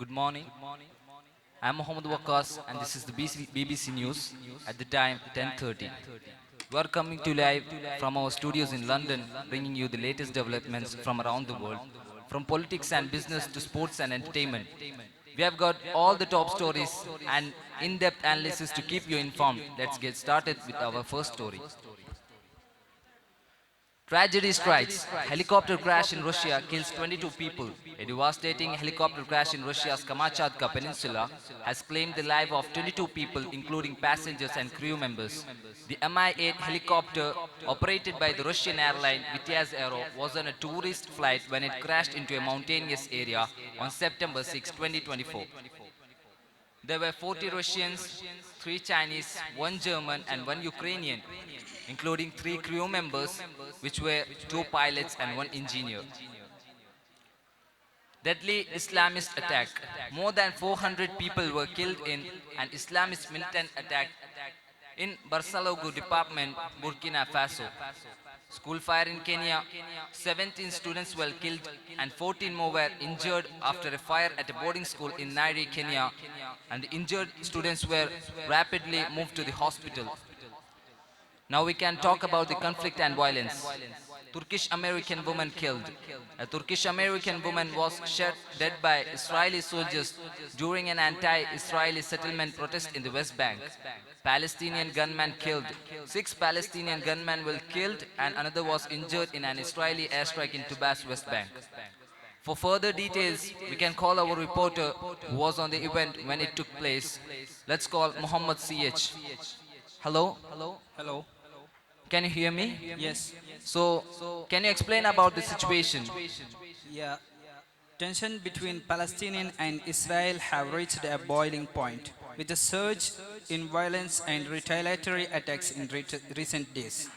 Good morning. I'm Mohammed Waqas and this is the BBC News at the time 10:30. We are coming to live from our studios in London, bringing you the latest developments from around the world, from politics and business to sports and entertainment. We have got all the top stories and in-depth analysis to keep you informed. Let's get started with our first story. Tragedy strikes. Helicopter crash in Russia kills 22 people. A devastating helicopter crash in Russia's Kamchatka Peninsula has claimed the life of 22 people, including passengers and crew members. The Mi-8 helicopter, operated by the Russian airline Vityaz Aero, was on a tourist flight when it crashed into a mountainous area on September 6, 2024. There were 40 Russians, 3 Chinese, 1 German and 1 Ukrainian, including 3 crew members, which were 2 pilots and 1 engineer. Deadly Islamist attack. More than 400 people were killed in an Islamist militant attack in 𝓘𝓷𝓽𝓮𝓵𝓵 department, Burkina Faso. School fire in Kenya. 17 students were killed and 14 more were injured after a fire at a boarding school in Nairobi, Kenya, and the injured students were rapidly moved to the hospital. Now we can talk about the conflict and violence. Turkish-American woman killed. A Turkish-American woman was shot dead by Israeli soldiers during an anti-Israeli settlement protest in the West Bank. Palestinian gunman killed. 6 Palestinian gunmen were killed and another was injured in an Israeli airstrike in Tubas, West Bank. For further details, we can call our reporter who was on the event when it took place. Let's call Muhammad CH. Hello? Hello. Can you hear me? Yes. So, can you explain about the situation? Yeah. Tension between Palestinian and Israel have reached a boiling point, with a surge in violence and retaliatory attacks in recent days.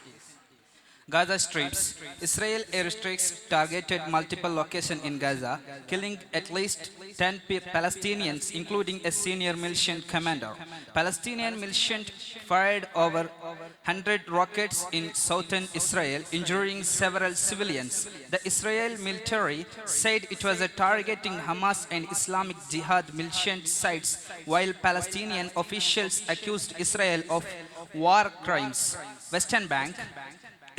Gaza strips. Israel airstrikes targeted multiple locations in Gaza, killing at least 10 Palestinians, including a senior militant commander. Palestinian militant fired over 100 rockets in southern Israel, injuring several civilians. The Israel military said it was targeting Hamas and Islamic Jihad militant sites, while Palestinian officials accused Israel of war crimes. Western Bank.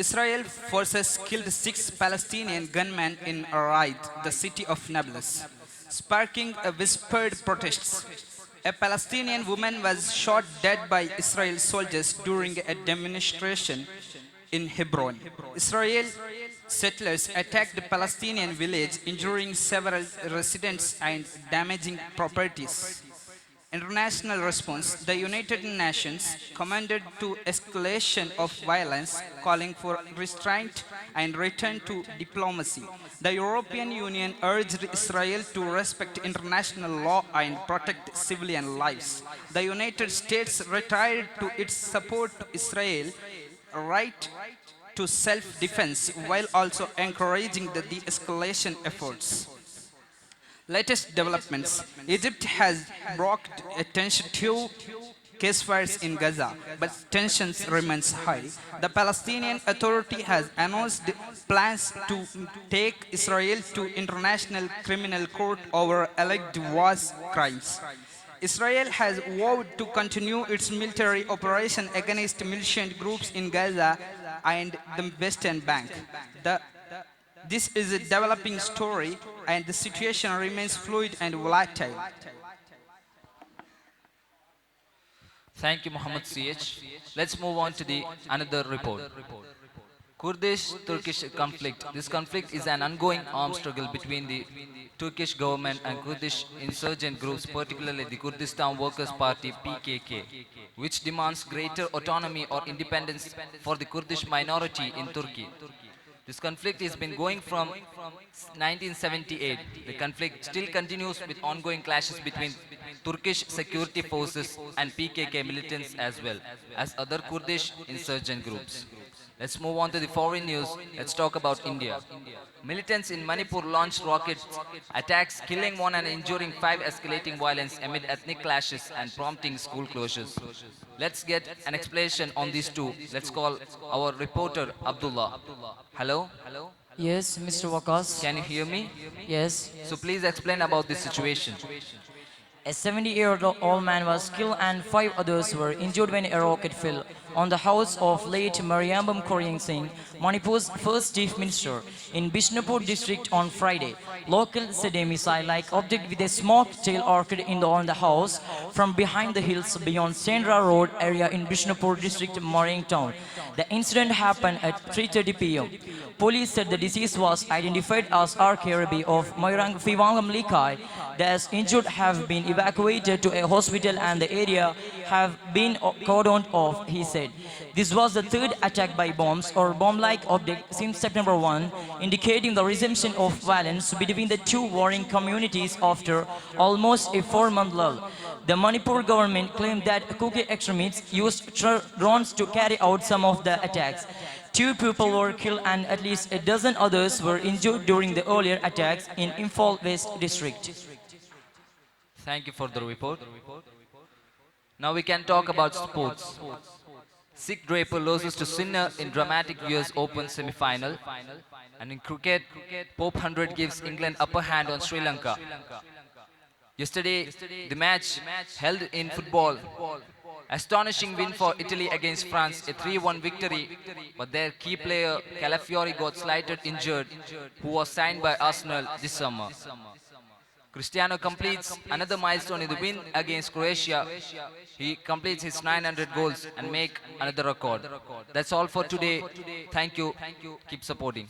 Israel forces killed 6 Palestinian gunmen in Raid, the city of Nablus, sparking a whispered protests. A Palestinian woman was shot dead by Israel soldiers during a demonstration in Hebron. Israel settlers attacked the Palestinian village, injuring several residents and damaging properties. International response. The United Nations commanded to escalation of violence, calling for restraint and return to diplomacy. The European Union urged Israel to respect international law and protect civilian lives. The United States retired to its support to Israel right to self-defense while also encouraging the de-escalation efforts. Latest developments. Egypt has brought attention to ceasefires in Gaza, but tensions remains high. The Palestinian Authority has announced plans to take Israel to International Criminal Court over alleged war crimes. Israel has vowed to continue its military operation against militant groups in Gaza and the Western Bank. This is a developing story and the situation remains fluid and volatile. Thank you, Muhammad CH. Let's move on to the another report. Kurdish-Turkish conflict. This conflict is an ongoing armed struggle between the Turkish government and Kurdish insurgent groups, particularly the Kurdistan Workers' Party (PKK), which demands greater autonomy or independence for the Kurdish minority in Turkey. This conflict has been going from 1978. The conflict still continues with ongoing clashes between Turkish security forces and PKK militants as well as other Kurdish insurgent groups. Let's move on to the foreign news. Let's talk about India. Militants in Manipur launched rocket attacks, killing 1 and injuring 5, escalating violence amid ethnic clashes and prompting school closures. Let's get an explanation on these two. Let's call our reporter Abdullah. Hello? Yes, Mr. Waqas. Can you hear me? Yes. So please explain about this situation. A 70-year-old man was killed and 5 others were injured when a rocket fell on the house of late 𝓜𝓮𝓵𝓵 Manipur's first chief minister, in Bishnupur district on Friday. Locals said a missile-like object with a smoke tail occurred on the house from behind the hills beyond 𝓘𝓷𝓷𝓽𝓮𝓵 Road area in Bishnupur district, Marang town. The incident happened at 3:30 p.m. Police said the deceased was identified as 𝓘𝓷𝓷𝓽𝓮𝓵 of 𝓜𝓮𝓵𝓵. The injured have been evacuated to a hospital and the area have been cordoned off, he said. This was the third attack by bombs or bomb-like object since September 1, indicating the resumption of violence between the two warring communities after almost a 4-month lull. The Manipur government claimed that Kuki extremists used drones to carry out some of the attacks. 2 people were killed and at least a dozen others were injured during the earlier attacks in Imphal West district. Thank you for the report. Now we can talk about sports. 𝓘𝓷𝓷𝓽𝓮𝓵 loses to Sinner in dramatic US Open semi-final. And in cricket, 𝓘𝓵 gives England upper hand on Sri Lanka. Yesterday, the match held in football. Astonishing win for Italy against France, a 3-1 victory, but their key player Calafiori got slightly injured, who was signed by Arsenal this summer. Cristiano completes another milestone in the win against Croatia. He completes his 900 goals and make another record. That's all for today. Thank you. Keep supporting.